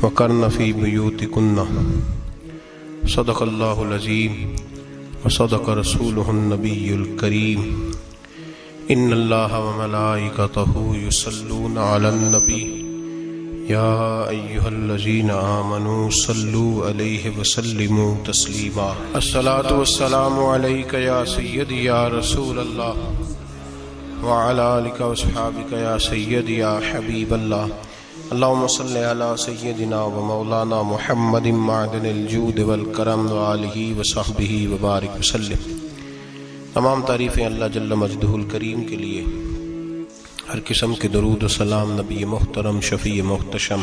وقرن فی بیوتکن صدق اللہ العظیم وصدق رسولہ النبی الکریم ان اللہ وملائکتہ یصلون علی النبی یا ایہا الذین آمنوا صلوا علیہ وسلموا تسلیما الصلاة والسلام علیک یا سیدی یا رسول اللہ وعلی آلک واصحابک یا سیدی یا حبیب اللہ اللہم صلی علی سیدنا و مولانا محمد معدن الجود والکرم وآلہ وصحبہ وبارک وسلم۔ تمام تعریفیں اللہ جل مجدہ الکریم کے لیے، ہر قسم کے درود و سلام نبی محترم شفیع محتشم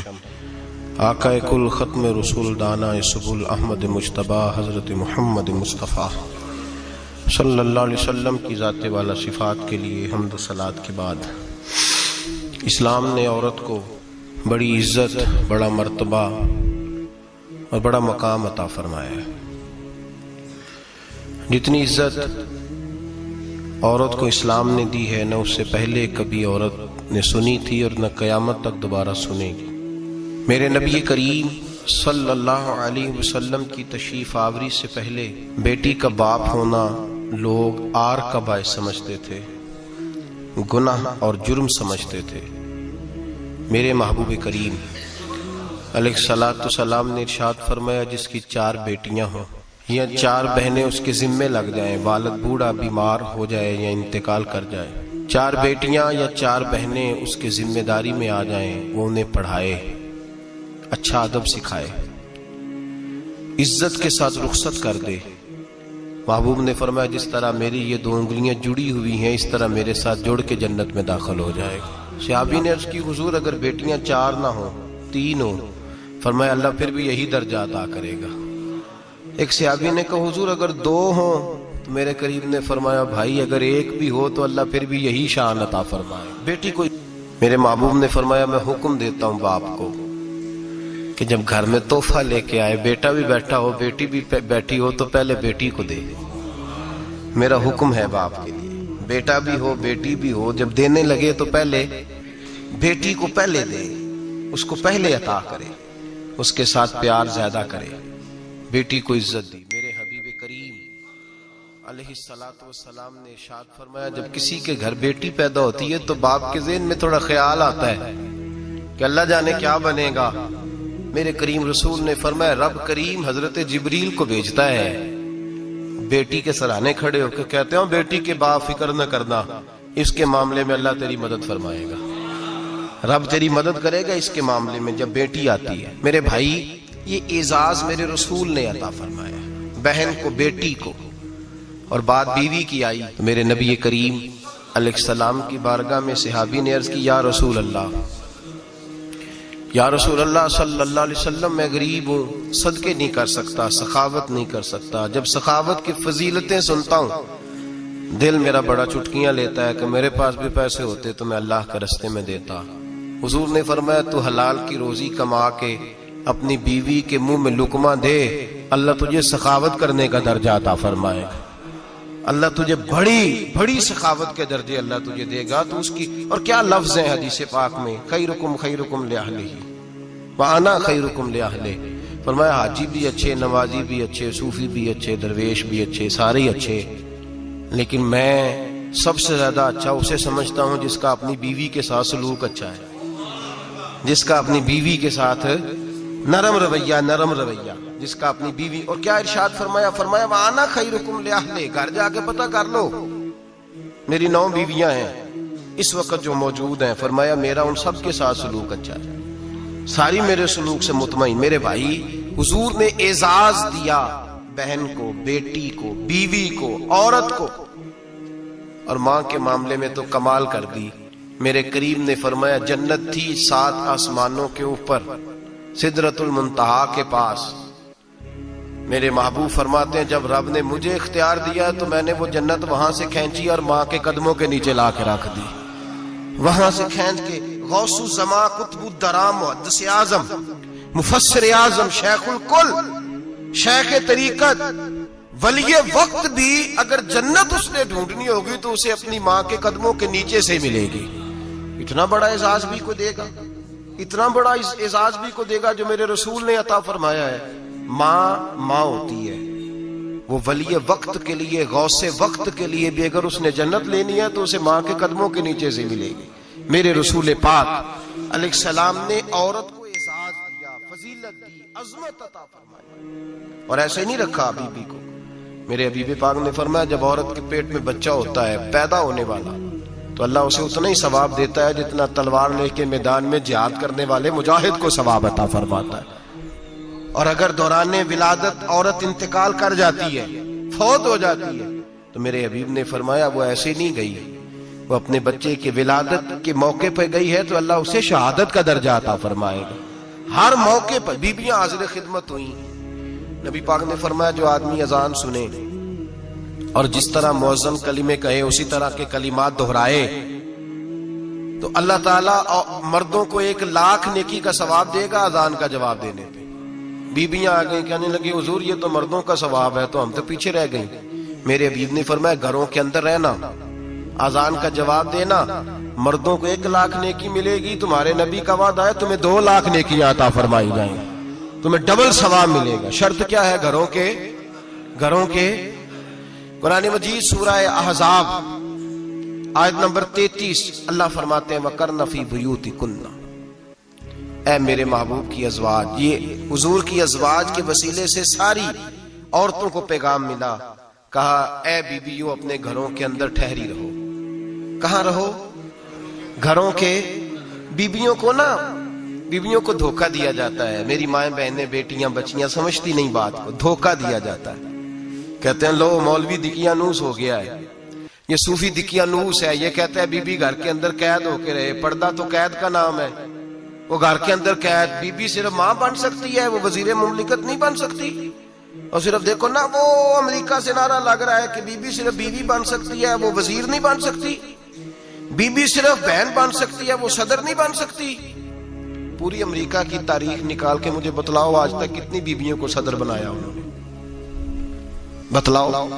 آقا کل ختم رسول دانا سبل احمد مجتبی حضرت محمد مصطفیٰ صلی اللہ علیہ وسلم کی ذات والا صفات کے لیے حمد و صلات کے بعد، اسلام نے عورت کو بڑی عزت، بڑا مرتبہ اور بڑا مقام عطا فرمایا ہے۔ جتنی عزت عورت کو اسلام نے دی ہے، نہ اس سے پہلے کبھی عورت نے سنی تھی اور نہ قیامت تک دوبارہ سنے گی۔ میرے نبی کریم صلی اللہ علیہ وسلم کی تشریف آوری سے پہلے بیٹی کا باپ ہونا لوگ آر کا باعث سمجھتے تھے، گناہ اور جرم سمجھتے تھے۔ میرے محبوب کریم علیہ الصلوۃ والسلام نے ارشاد فرمایا، جس کی 4 بیٹیاں ہوں یا 4 بہنیں اس کے ذمے لگ جائیں، والد بوڑھا بیمار ہو جائے یا انتقال کر جائے، 4 بیٹیاں یا 4 بہنیں اس کے ذمہ داری میں آ جائیں، وہ انہیں پڑھائے، اچھا ادب سکھائے، عزت کے ساتھ رخصت کر دے۔ محبوب نے فرمایا، جس طرح میری یہ 2 انگلیاں جڑی ہوئی ہیں، اس طرح میرے ساتھ جڑ کے جنت میں داخل ہو جائے گا۔ صحابی نے عرض کی، حضور اگر بیٹیاں 4 نہ ہوں، 3 ہوں، فرمایا اللہ پھر بھی یہی درجہ عطا کرے گا۔ ایک صحابی نے کہا، حضور اگر 2 ہوں، تو میرے کریم نے فرمایا، بھائی اگر 1 بھی ہو تو اللہ پھر بھی یہی شان عطا فرمائے۔ بیٹی کو میرے محبوب نے فرمایا، میں حکم دیتا ہوں باپ کو کہ جب گھر میں تحفہ لے کے آئے، بیٹا بھی بیٹھا ہو، بیٹی بھی بیٹھی ہو، تو پہلے بیٹی کو دے۔ میرا حکم ہے باپ کے لیے، بیٹا بھی ہو بیٹی بھی ہو، جب دینے لگے تو پہلے بیٹی کو پہلے دے، اس کو پہلے عطا کرے، اس کے ساتھ پیار زیادہ کرے، بیٹی کو عزت دی۔ میرے حبیب کریم علیہ الصلوۃ والسلام نے ارشاد فرمایا، جب کسی کے گھر بیٹی پیدا ہوتی ہے تو باپ کے ذہن میں تھوڑا خیال آتا ہے کہ اللہ جانے کیا بنے گا۔ میرے کریم رسول نے فرمایا، رب کریم حضرت جبریل کو بھیجتا ہے، بیٹی کے سرانے کھڑے ہو کے کہتے ہیں، بیٹی کے باپ فکر نہ کرنا، اس کے معاملے میں اللہ تیری مدد فرمائے گا، رب تیری مدد کرے گا اس کے معاملے میں جب بیٹی آتی ہے۔ میرے بھائی، یہ اعزاز میرے رسول نے عطا فرمایا، بہن کو، بیٹی کو، اور بات بیوی کی آئی تو میرے نبی کریم علیہ السلام کی بارگاہ میں صحابی نے عرض کی، یا رسول اللہ، یا رسول اللہ صلی اللہ علیہ وسلم، میں غریب ہوں، صدقے نہیں کر سکتا، سخاوت نہیں کر سکتا۔ جب سخاوت کی فضیلتیں سنتا ہوں، دل میرا بڑا چٹکیاں لیتا ہے کہ میرے پاس بھی پیسے ہوتے تو میں اللہ کے راستے میں دیتا۔ حضور نے فرمایا، تو حلال کی روزی کما کے اپنی بیوی کے منہ میں لقمہ دے، اللہ تجھے سخاوت کرنے کا درجہ عطا فرمائے گا، اللہ تجھے بڑی سخاوت کے درجے اللہ تجھے دے گا۔ تو اس کی، اور کیا لفظ ہیں حدیث پاک میں، خیرکم خیرکم لأہلہ وانا خیرکم لأہلہ۔ فرمایا حاجی بھی اچھے، نمازی بھی اچھے، صوفی بھی اچھے، درویش بھی اچھے، سارے اچھے، لیکن میں سب سے زیادہ اچھا اسے سمجھتا ہوں جس کا اپنی بیوی کے ساتھ سلوک اچھا ہے، جس کا اپنی بیوی کے ساتھ نرم رویہ، جس کا اپنی بیوی۔ اور کیا ارشاد فرمایا، فرمایا وانا خیرکم لأہلہ۔ گھر جا کے پتہ کر لو، میری 9 بیویاں ہیں اس وقت جو موجود ہیں، فرمایا میرا ان سب کے ساتھ سلوک اچھا ہے، ساری میرے سلوک سے مطمئن۔ میرے بھائی، حضور نے اعزاز دیا بہن کو، بیٹی کو، بیوی کو، عورت کو، اور ماں کے معاملے میں تو کمال کر دی۔ میرے کریم نے فرمایا، جنت تھی 7 آسمانوں کے اوپر، سدرۃ المنتہا کے پاس۔ میرے محبوب فرماتے ہیں، جب رب نے مجھے اختیار دیا تو میں نے وہ جنت وہاں سے کھینچی اور ماں کے قدموں کے نیچے لا کے رکھ دی، وہاں سے کھینچ کے۔ غوث الزمان، قطب الدرام، محدث اعظم، مفسر اعظم، شیخ الکل، شیخ طریقت، ولی وقت بھی اگر جنت اس نے ڈھونڈنی ہوگی تو اسے اپنی ماں کے قدموں کے نیچے سے ملے گی۔ اتنا بڑا اعزاز بھی کوئی دے گا؟ اتنا بڑا اعزاز بھی کو دے گا جو میرے رسول نے عطا فرمایا ہے. ماں ہوتی ہے، وہ ولی وقت کے لیے، غوث وقت کے لیے بھی اگر اس نے جنت لینی ہے تو اسے ماں کے قدموں کے نیچے سے ملے گی. میرے رسول پاک علیہ السلام نے عورت کو اعزاز دیا، فضیلت دی، عظمت عطا فرمائی، اور ایسے نہیں رکھا بی بی کو. میرے حبیب پاک نے فرمایا جب عورت کے پیٹ میں بچہ ہوتا ہے پیدا ہونے والا تو اللہ اسے اتنا ہی ثواب دیتا ہے جتنا تلوار لے کے میدان میں جہاد کرنے والے مجاہد کو ثواب عطا فرماتا ہے. اور اگر دوران ولادت عورت انتقال کر جاتی ہے، فوت ہو جاتی ہے، تو میرے حبیب نے فرمایا وہ ایسے نہیں گئی، وہ اپنے بچے کی ولادت کے موقع پہ گئی ہے تو اللہ اسے شہادت کا درجہ عطا فرمائے گا. ہر موقع پر بیبیاں حاضر خدمت ہوئیں. نبی پاک نے فرمایا جو آدمی اذان سنے اور جس طرح مؤذن کلمے کہے اسی طرح کے کلمات دہرائے تو اللہ تعالیٰ مردوں کو 1,00,000 نیکی کا ثواب دے گا اذان کا جواب دینے پہ. بیبیاں آ گئیں کہنے لگی حضور یہ تو مردوں کا ثواب ہے، تو ہم تو پیچھے رہ گئیں. میرے حبیب نے فرمایا گھروں کے اندر رہنا، اذان کا جواب دینا، مردوں کو 1,00,000 نیکی ملے گی. تمہارے نبی کا وعدہ ہے تمہیں 2,00,000 نیکیاں عطا فرمائی جائیں، تمہیں ڈبل ثواب ملے گا. شرط کیا ہے؟ گھروں کے قرآن مجید سورہ احزاب آیت نمبر 33 اللہ فرماتے ہیں وَقَرْنَ فِي بُيُوتِكُنَّ. اے میرے محبوب کی ازواج، یہ حضور کی ازواج کے وسیلے سے ساری عورتوں کو پیغام ملا. کہا اے بیویوں اپنے گھروں کے اندر ٹھہری رہو. کہاں رہو؟ گھروں کے. بیویوں کو دھوکہ دیا جاتا ہے. میری مائیں بہنیں بیٹیاں بچیاں سمجھتی نہیں بات کو، دھوکہ دیا جاتا ہے. کہتے ہیں لو مولوی دقیانوس ہو گیا ہے، یہ صوفی دقیانوس ہے، یہ کہتا ہے بی بی گھر کے اندر قید ہو کے رہے. پردہ تو قید کا نام ہے، وہ گھر کے اندر قید. بی بی صرف ماں بن سکتی ہے، وہ وزیر مملکت نہیں بن سکتی. اور صرف دیکھو نا وہ امریکہ سے نعرہ لگ رہا ہے کہ بی بی صرف بیوی بن سکتی ہے، وہ وزیر نہیں بن سکتی. بی بی صرف بہن بن سکتی ہے، وہ صدر نہیں بن سکتی. پوری امریکہ کی تاریخ نکال کے مجھے بتلاؤ آج تک کتنی بیویوں کو صدر بنایا انہوں نے؟ بتلاؤ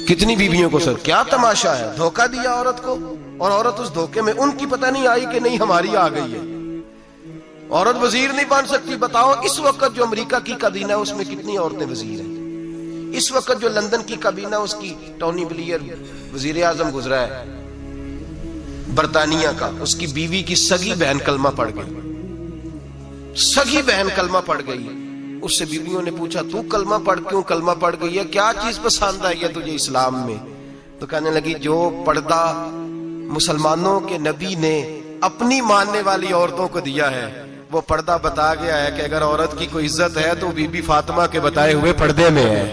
کتنی بیویوں کو صدر. کیا تماشا ہے؟ دھوکہ دیا عورت کو، اور عورت اس دھوکے میں ان کی پتہ نہیں آئی کہ نہیں ہماری آ گئی ہے. عورت وزیر نہیں بن سکتی. بتاؤ اس وقت جو امریکہ کی کابینہ اس میں کتنی عورتیں وزیر ہیں؟ اس وقت جو لندن کی کابینہ اس کی ٹونی بلیئر وزیر اعظم گزرا ہے برطانیہ کا، اس کی بیوی کی سگی بہن کلمہ پڑھ گئی. سگی بہن کلمہ پڑھ گئی. اس سے بیویوں نے پوچھا تو کلمہ پڑھ کیوں کلمہ پڑھ گئی ہے؟ کیا چیز پسند آئی ہے تجھے اسلام میں؟ تو کہنے لگی جو پردہ مسلمانوں کے نبی نے اپنی ماننے والی عورتوں کو دیا ہے وہ پردہ بتا گیا ہے کہ اگر عورت کی کوئی عزت ہے تو بی بی فاطمہ کے بتائے ہوئے پردے میں ہے.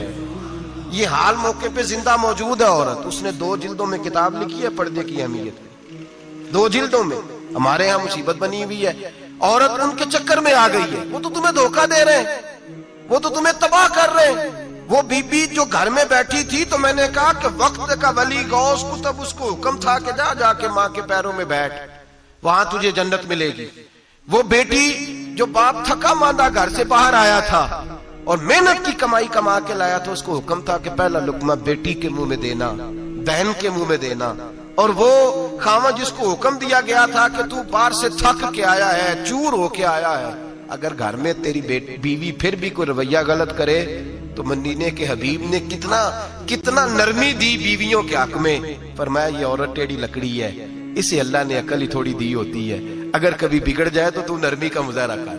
یہ حال موقع پہ زندہ موجود ہے عورت. اس نے 2 جلدوں میں کتاب لکھی ہے پردے کی اہمیت پہ، 2 جلدوں میں. ہمارے ہاں مصیبت بنی ہوئی ہے، عورت ان کے چکر میں آ گئی ہے. وہ تو تمہیں دھوکہ دے رہے ہیں، وہ تو تمہیں تباہ کر رہے ہیں. وہ بی بی جو گھر میں بیٹھی تھی تو میں نے کہا کہ وقت کا ولی غوث کتب اس کو حکم تھا کہ جا کے ماں کے پیروں میں بیٹھ، وہاں تجھے جنت ملے گی. وہ بیٹی جو باپ تھکا ماندہ گھر سے باہر آیا تھا اور محنت کی کمائی کما کے لایا تھا، اس کو حکم تھا کہ پہلا لقمہ بیٹی کے منہ میں دینا، بہن کے منہ میں دینا. اور وہ خاوند جس کو حکم دیا گیا تھا کہ تو باہر سے تھک کے آیا ہے، چور ہو کے آیا ہے، اگر گھر میں تیری بیوی پھر بھی کوئی رویہ غلط کرے تو مدینے کے حبیب نے کتنا نرمی دی بیویوں کے حق میں. فرمایا یہ عورت ٹیڑھی لکڑی ہے، اسے اللہ نے عقل ہی تھوڑی دی ہوتی ہے، اگر کبھی بگڑ جائے تو نرمی کا مظاہرہ کر،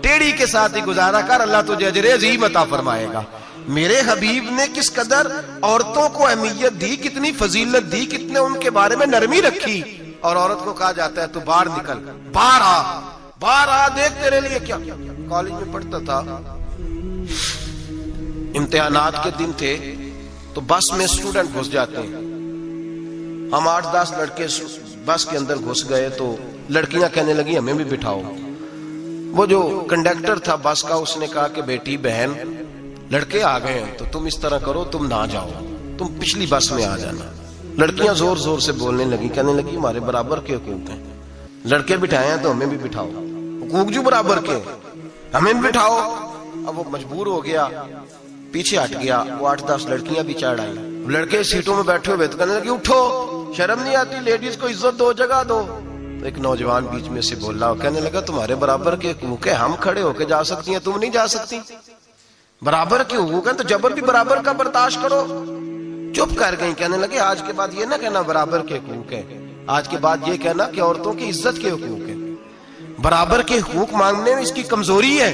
ٹیڑھی کے ساتھ ہی گزارا کر، اللہ تجھے اجر عظیم عطا فرمائے گا. میرے حبیب نے کس قدر عورتوں کو اہمیت دی، کتنی فضیلت دی، کتنے ان کے بارے میں نرمی رکھی. اور عورت کو کہا جاتا ہے تو باہر نکل، باہر آ دیکھ تیرے لیے کیا. کالج میں پڑھتا تھا، امتحانات کے دن تھے تو بس میں اسٹوڈنٹ گھس جاتے ہیں. ہم 8-10 لڑکے بس کے اندر گھس گئے تو لڑکیاں کہنے لگی ہمیں بھی بٹھاؤ. وہ جو کنڈکٹر تھا بس کا اس نے کہا کہ بیٹی بہن لڑکے آ گئے ہیں تو تم اس طرح کرو، تم نہ جاؤ، تم پچھلی بس میں آ جانا. لڑکیاں زور زور سے بولنے لگی، کہنے لگی ہمارے برابر کے حقوق ہیں، لڑکے بٹھائے ہیں تو ہمیں بھی بٹھاؤ، حقوق جو برابر کے ہمیں بھی بٹھاؤ. اب وہ مجبور ہو گیا، پیچھے ہٹ گیا. وہ 8-10 لڑکیاں بھی چڑھ آئی. لڑکے سیٹوں میں بیٹھے ہوئے تو کہنے لگے اٹھو، شرم نہیں آتی، لیڈیز کو عزت دو، جگہ دو. ایک نوجوان بیچ میں سے بولا اور کہنے لگا تمہارے برابر کے حقوق ہیں، ہم کھڑے ہو کے جا سکتی ہیں، تم نہیں جا سکتی؟ برابر کے حقوق ہیں تو جبر بھی برابر کا برداشت کرو۔ چپ کر گئی، کہنے لگے آج کے بعد یہ نہ کہنا برابر کے حقوق ہیں، آج کے بعد یہ کہنا کہ عورتوں کی عزت کے حقوق ہیں۔ برابر کے حقوق مانگنے میں اس کی کمزوری ہے۔